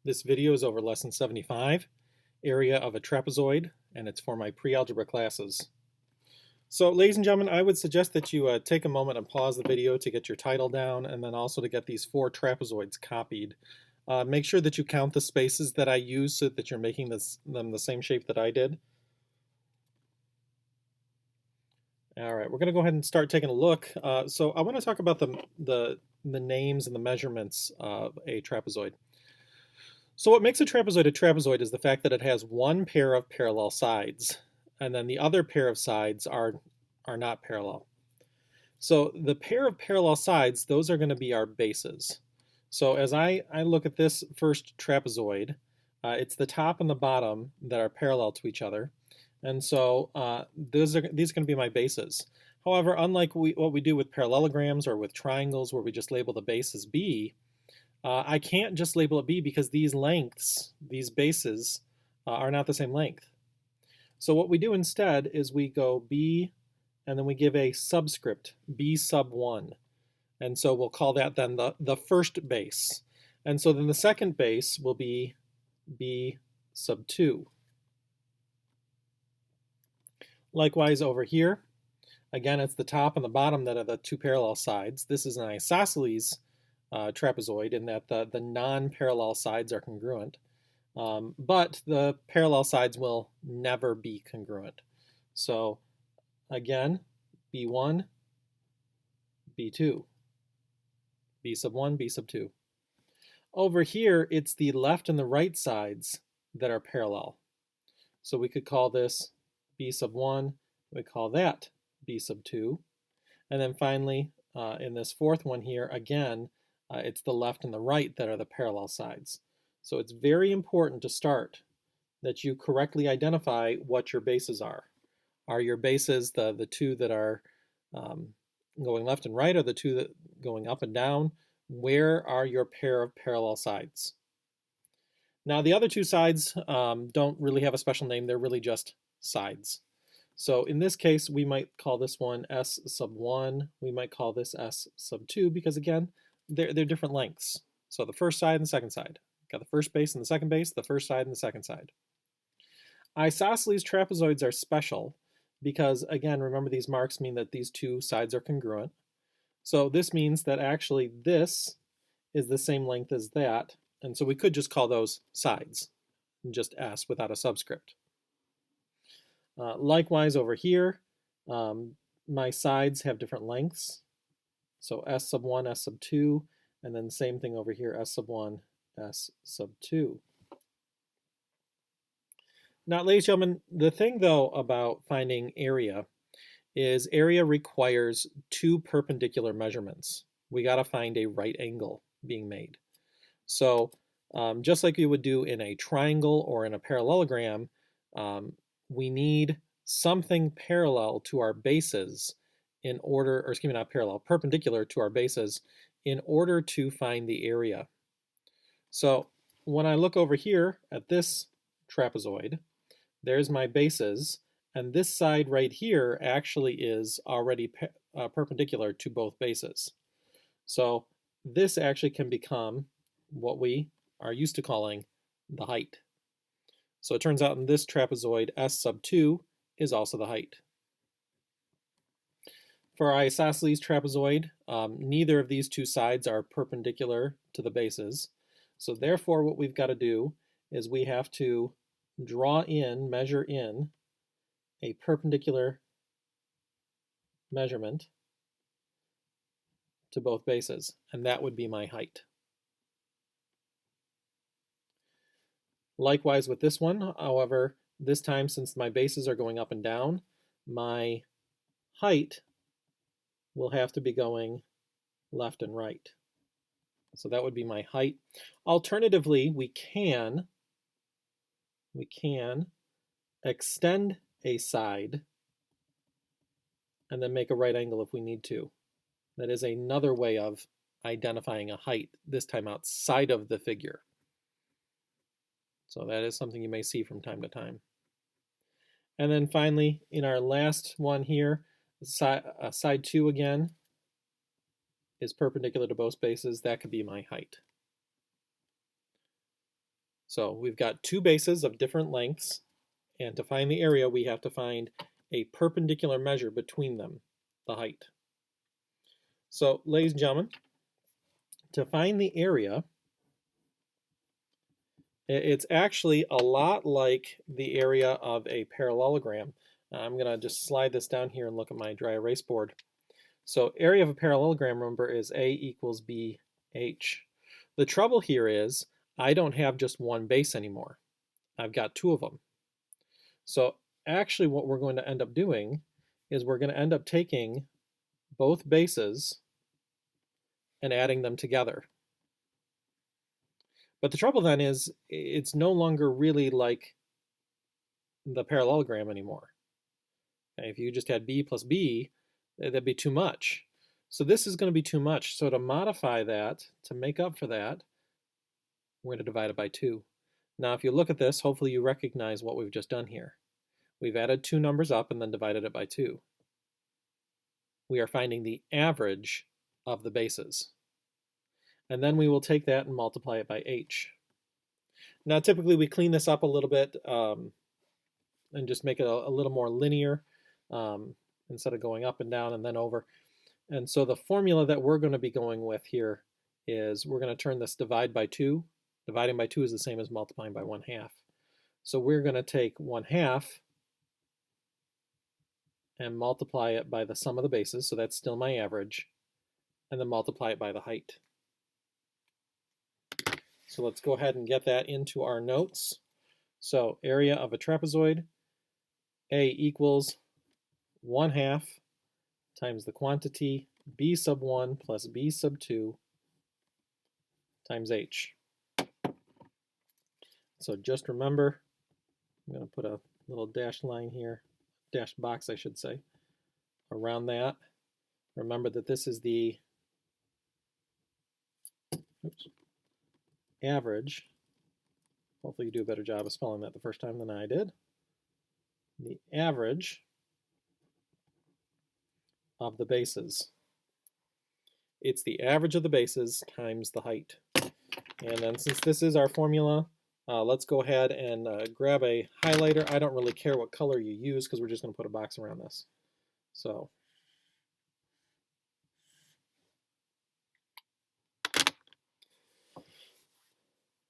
This video is over lesson 75, area of a trapezoid, and it's for my pre-algebra classes. So ladies and gentlemen, I would suggest that you take a moment and pause the video to get your title down and then also to get these 4 trapezoids copied. Make sure that you count the spaces that I use so that you're making them the same shape that I did. All right, we're going to go ahead and start taking a look. So I want to talk about the names and the measurements of a trapezoid. So what makes a trapezoid is the fact that it has one pair of parallel sides, and then the other pair of sides are not parallel. So the pair of parallel sides, those are going to be our bases. So as I look at this first trapezoid, it's the top and the bottom that are parallel to each other. And so these are going to be my bases. However, unlike what we do with parallelograms or with triangles where we just label the base as B, I can't just label it B because these lengths, these bases, are not the same length. So what we do instead is we go B and then we give a subscript, B sub 1. And so we'll call that then the first base. And so then the second base will be B sub 2. Likewise over here, again, it's the top and the bottom that are the two parallel sides. This is an isosceles trapezoid in that the non-parallel sides are congruent, but the parallel sides will never be congruent. So again, B1, B2, B sub 1, B sub 2. Over here, it's the left and the right sides that are parallel. So we could call this B sub 1, we call that B sub 2. And then finally, in this fourth one here, again, it's the left and the right that are the parallel sides. So it's very important to start that you correctly identify what your bases are. Are your bases the two that are going left and right, or the two that going up and down? Where are your pair of parallel sides? Now the other two sides don't really have a special name, they're really just sides. So in this case, we might call this one S sub 1, we might call this S sub 2, because again, they're different lengths. So the first side and the second side. Got the first base and the second base, the first side and the second side. Isosceles trapezoids are special because, again, remember these marks mean that these two sides are congruent. So this means that actually this is the same length as that, and so we could just call those sides, just S without a subscript. Likewise over here, my sides have different lengths. So S sub 1, S sub 2, and then same thing over here, S sub 1, S sub 2. Now, ladies and gentlemen, the thing though about finding area is area requires two perpendicular measurements. We got to find a right angle being made. So just like you would do in a triangle or in a parallelogram, we need something parallel to our bases in order, or excuse me, not parallel, perpendicular to our bases in order to find the area. So when I look over here at this trapezoid, there's my bases, and this side right here actually is already perpendicular to both bases. So this actually can become what we are used to calling the height. So it turns out in this trapezoid, S sub 2 is also the height. For our isosceles trapezoid, neither of these two sides are perpendicular to the bases. So therefore, what we've got to do is we have to draw in, measure in, a perpendicular measurement to both bases, and that would be my height. Likewise with this one, however, this time since my bases are going up and down, my height will have to be going left and right. So that would be my height. Alternatively, we can extend a side and then make a right angle if we need to. That is another way of identifying a height, this time outside of the figure. So that is something you may see from time to time. And then finally, in our last one here, side 2 again is perpendicular to both bases. That could be my height. So we've got two bases of different lengths, and to find the area, we have to find a perpendicular measure between them, the height. So, ladies and gentlemen, to find the area, it's actually a lot like the area of a parallelogram. I'm going to just slide this down here and look at my dry erase board. So area of a parallelogram, remember, is A equals BH. The trouble here is I don't have just one base anymore. I've got two of them. So actually what we're going to end up doing is we're going to end up taking both bases and adding them together. But the trouble then is it's no longer really like the parallelogram anymore. Okay, if you just had B plus B, that'd be too much. So this is going to be too much. So to modify that, to make up for that, we're going to divide it by 2. Now if you look at this, hopefully you recognize what we've just done here. We've added two numbers up and then divided it by 2. We are finding the average of the bases. And then we will take that and multiply it by h. Now typically we clean this up a little bit and just make it a little more linear instead of going up and down and then over. And so the formula that we're going to be going with here is we're going to turn this divide by 2. Dividing by 2 is the same as multiplying by 1/2. So we're going to take 1/2 and multiply it by the sum of the bases, so that's still my average, and then multiply it by the height. So let's go ahead and get that into our notes. So area of a trapezoid, A equals 1/2 times the quantity B sub 1 plus B sub 2 times h. So just remember, I'm going to put a little dashed line here, dashed box I should say, around that. Remember that this is the average. Hopefully you do a better job of spelling that the first time than I did. The average of the bases. It's the average of the bases times the height. And then since this is our formula, let's go ahead and grab a highlighter. I don't really care what color you use because we're just going to put a box around this. So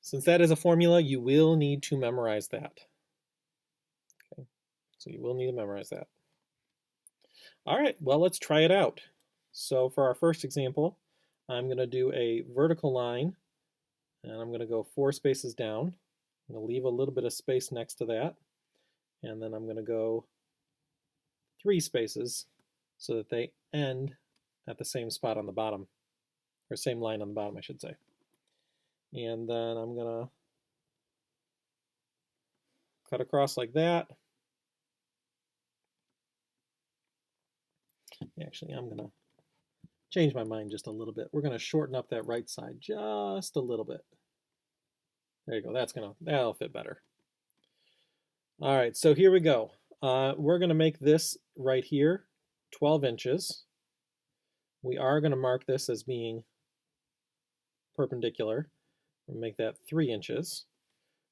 since that is a formula, you will need to memorize that. Okay, so you will need to memorize that. All right, well, let's try it out. So for our first example, I'm going to do a vertical line, and I'm going to go 4 spaces down. I'm going to leave a little bit of space next to that, and then I'm going to go 3 spaces so that they end at the same spot on the bottom, or same line on the bottom, I should say. And then I'm going to cut across like that. Actually, I'm going to change my mind just a little bit. We're going to shorten up that right side just a little bit. There you go. That'll fit better. All right, so here we go. We're going to make this right here 12 inches. We are going to mark this as being perpendicular. We'll make that 3 inches.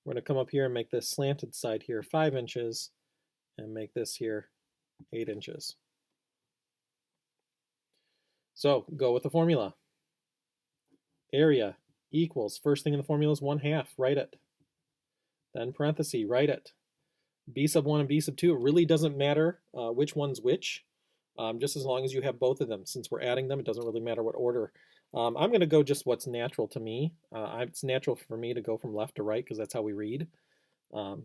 We're going to come up here and make this slanted side here 5 inches and make this here 8 inches. So go with the formula. Area equals, first thing in the formula is 1/2, write it. Then parenthesis, write it. B sub 1 and B sub 2, it really doesn't matter which one's which, just as long as you have both of them. Since we're adding them, it doesn't really matter what order. I'm going to go just what's natural to me. It's natural for me to go from left to right because that's how we read. So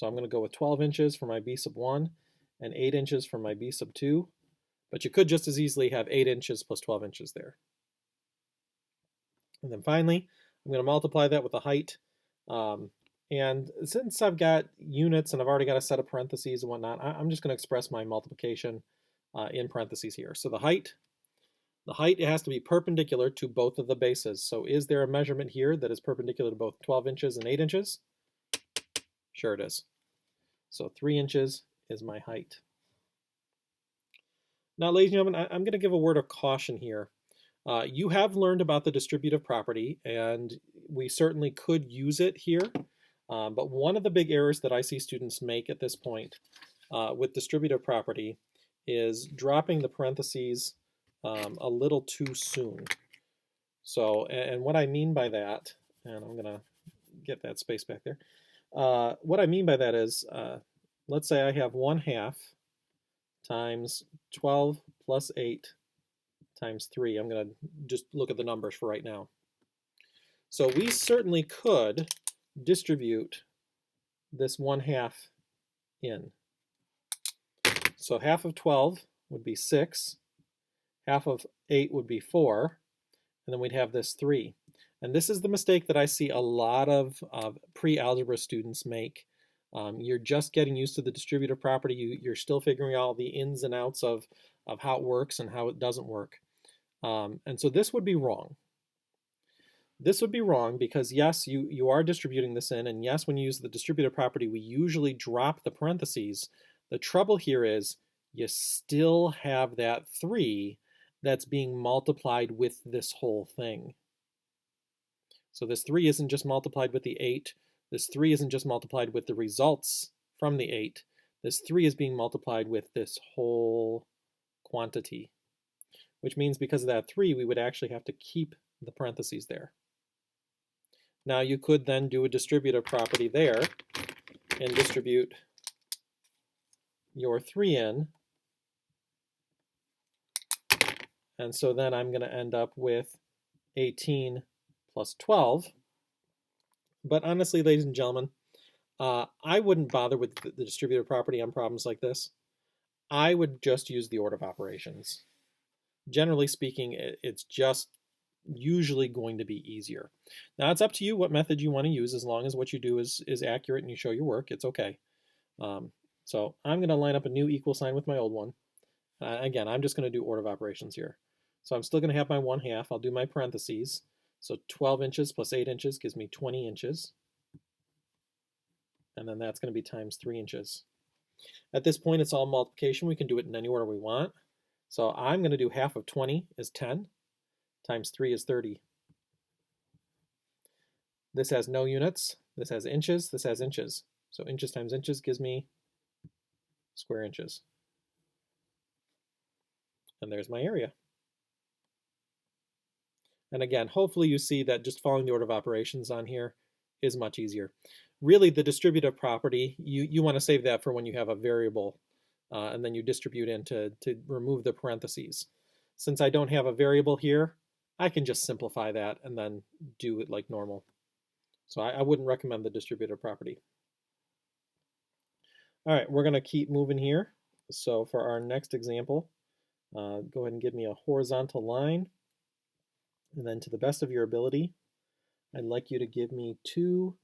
I'm going to go with 12 inches for my B sub 1 and 8 inches for my B sub 2. But you could just as easily have 8 inches plus 12 inches there. And then finally, I'm going to multiply that with the height. And since I've got units and I've already got a set of parentheses and whatnot, I'm just going to express my multiplication in parentheses here. So the height, it has to be perpendicular to both of the bases. So is there a measurement here that is perpendicular to both 12 inches and 8 inches? Sure it is. So 3 inches is my height. Now, ladies and gentlemen, I'm going to give a word of caution here. You have learned about the distributive property, and we certainly could use it here. But one of the big errors that I see students make at this point with distributive property is dropping the parentheses a little too soon. So, and what I mean by that, and I'm going to get that space back there. What I mean by that is, let's say I have 1/2 times 12 plus 8 times 3. I'm going to just look at the numbers for right now. So we certainly could distribute this 1/2 in. So half of 12 would be 6, half of 8 would be 4, and then we'd have this 3. And this is the mistake that I see a lot of pre-algebra students make. You're just getting used to the distributive property. You're still figuring out the ins and outs of how it works and how it doesn't work. And so this would be wrong. This would be wrong because yes, you are distributing this in, and yes, when you use the distributive property, we usually drop the parentheses. The trouble here is you still have that 3 that's being multiplied with this whole thing. So this 3 isn't just multiplied with the 8. This 3 isn't just multiplied with the results from the 8. This 3 is being multiplied with this whole quantity, which means because of that 3, we would actually have to keep the parentheses there. Now you could then do a distributive property there and distribute your 3 in. And so then I'm going to end up with 18 plus 12. But honestly, ladies and gentlemen, I wouldn't bother with the distributive property on problems like this. I would just use the order of operations. Generally speaking, it's just usually going to be easier. Now it's up to you what method you want to use, as long as what you do is accurate and you show your work, it's okay. So I'm going to line up a new equal sign with my old one. Again, I'm just going to do order of operations here. So I'm still going to have my 1/2. I'll do my parentheses. So 12 inches plus 8 inches gives me 20 inches. And then that's going to be times 3 inches. At this point, it's all multiplication. We can do it in any order we want. So I'm going to do half of 20 is 10, times 3 is 30. This has no units. This has inches. This has inches. So inches times inches gives me square inches. And there's my area. And again, hopefully you see that just following the order of operations on here is much easier. Really, the distributive property, you want to save that for when you have a variable and then you distribute in to remove the parentheses. Since I don't have a variable here, I can just simplify that and then do it like normal. So I wouldn't recommend the distributive property. All right, we're going to keep moving here. So for our next example, go ahead and give me a horizontal line. And then to the best of your ability, I'd like you to give me 2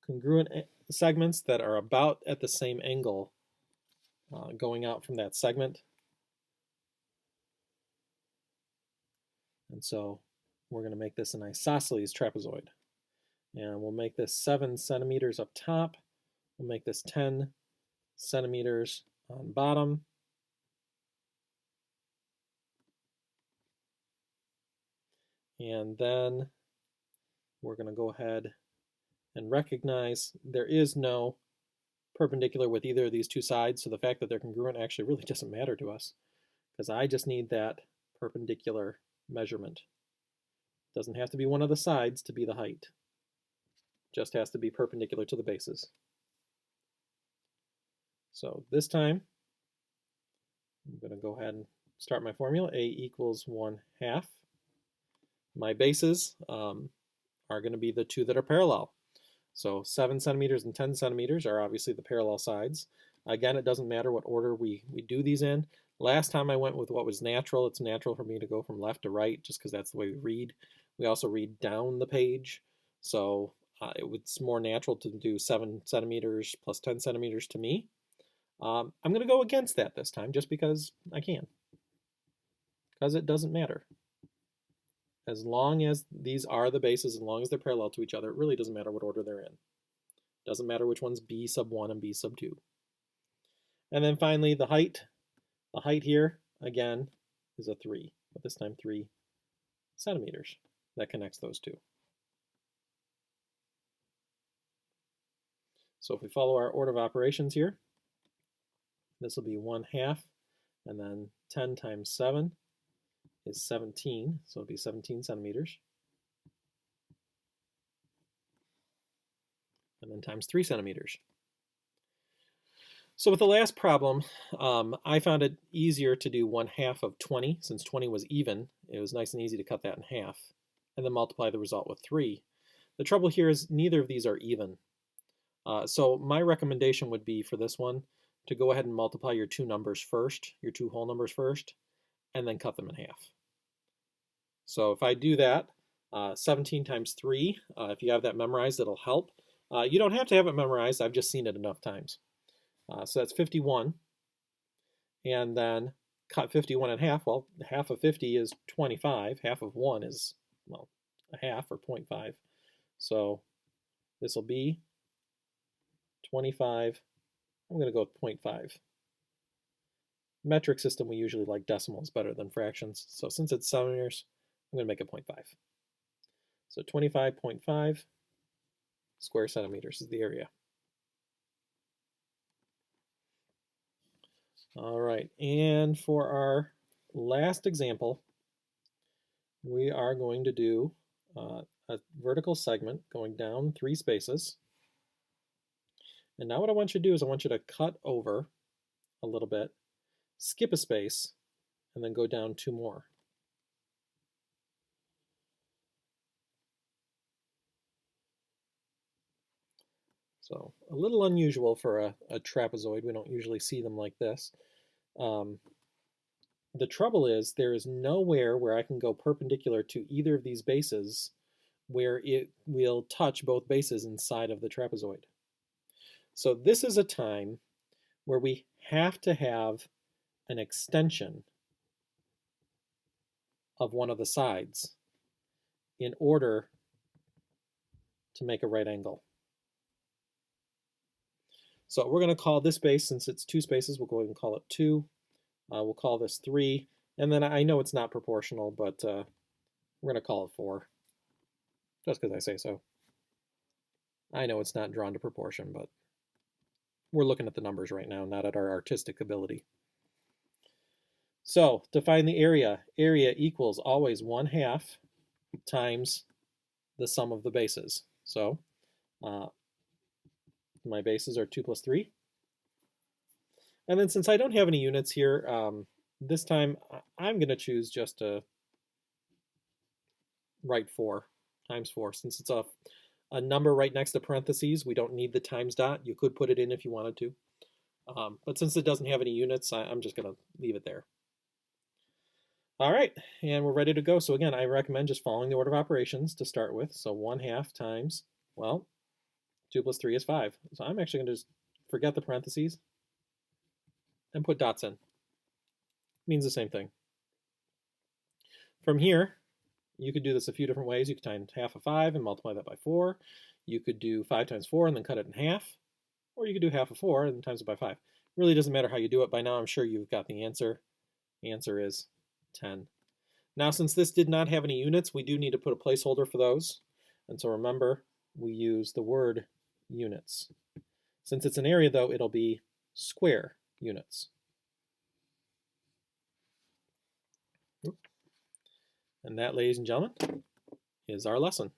congruent segments that are about at the same angle going out from that segment. And so we're going to make this an isosceles trapezoid. And we'll make this 7 centimeters up top. We'll make this 10 centimeters on bottom. And then we're going to go ahead and recognize there is no perpendicular with either of these 2 sides, so the fact that they're congruent actually really doesn't matter to us, because I just need that perpendicular measurement. It doesn't have to be one of the sides to be the height. It just has to be perpendicular to the bases. So this time, I'm going to go ahead and start my formula. A equals 1/2. My bases are going to be the 2 that are parallel. So 7 centimeters and 10 centimeters are obviously the parallel sides. Again, it doesn't matter what order we do these in. Last time I went with what was natural. It's natural for me to go from left to right just because that's the way we read. We also read down the page. So it's more natural to do 7 centimeters plus 10 centimeters to me. I'm going to go against that this time just because I can. Because it doesn't matter. As long as these are the bases, as long as they're parallel to each other, it really doesn't matter what order they're in. It doesn't matter which one's B sub 1 and B sub 2. And then finally, the height. The height here, again, is a 3. but this time 3 centimeters. That connects those two. So if we follow our order of operations here, this will be 1/2, and then 10 times 7 is 17, so it'll be 17 centimeters. And then times 3 centimeters. So with the last problem, I found it easier to do 1/2 of 20. Since 20 was even, it was nice and easy to cut that in half, and then multiply the result with 3. The trouble here is neither of these are even. So my recommendation would be for this one to go ahead and multiply your two numbers first, your two whole numbers first, and then cut them in half. So if I do that, 17 times 3, if you have that memorized, it'll help. You don't have to have it memorized, I've just seen it enough times. So that's 51, and then cut 51 in half. Well, half of 50 is 25, half of 1 is, well, a half, or 0.5. So this will be 25, I'm going to go with 0.5. Metric system, we usually like decimals better than fractions, so since it's centimeters, I'm going to make it 0.5. So 25.5 square centimeters is the area. All right, and for our last example, we are going to do a vertical segment going down 3 spaces. And now what I want you to do is I want you to cut over a little bit, skip a space, and then go down 2 more. So a little unusual for a trapezoid. We don't usually see them like this. The trouble is there is nowhere where I can go perpendicular to either of these bases where it will touch both bases inside of the trapezoid. So this is a time where we have to have an extension of one of the sides in order to make a right angle. So we're going to call this base, since it's 2 spaces, we'll go ahead and call it 2. We'll call this 3, and then I know it's not proportional, but we're going to call it 4, just because I say so. I know it's not drawn to proportion, but we're looking at the numbers right now, not at our artistic ability. So to find the area equals always 1/2 times the sum of the bases. So my bases are 2 plus 3. And then since I don't have any units here, this time I'm going to choose just to write 4 times 4. Since it's a number right next to parentheses, we don't need the times dot. You could put it in if you wanted to. But since it doesn't have any units, I'm just going to leave it there. All right, and we're ready to go. So again, I recommend just following the order of operations to start with. So 1/2 times, well, 2 plus 3 is 5. So I'm actually going to just forget the parentheses and put dots in. It means the same thing. From here, you could do this a few different ways. You could times half of 5 and multiply that by 4. You could do 5 times 4 and then cut it in half. Or you could do half of 4 and times it by 5. It really doesn't matter how you do it. By now, I'm sure you've got the answer. The answer is 10. Now, since this did not have any units, we do need to put a placeholder for those. And so remember, we use the word units. Since it's an area, though, it'll be square units. And that, ladies and gentlemen, is our lesson.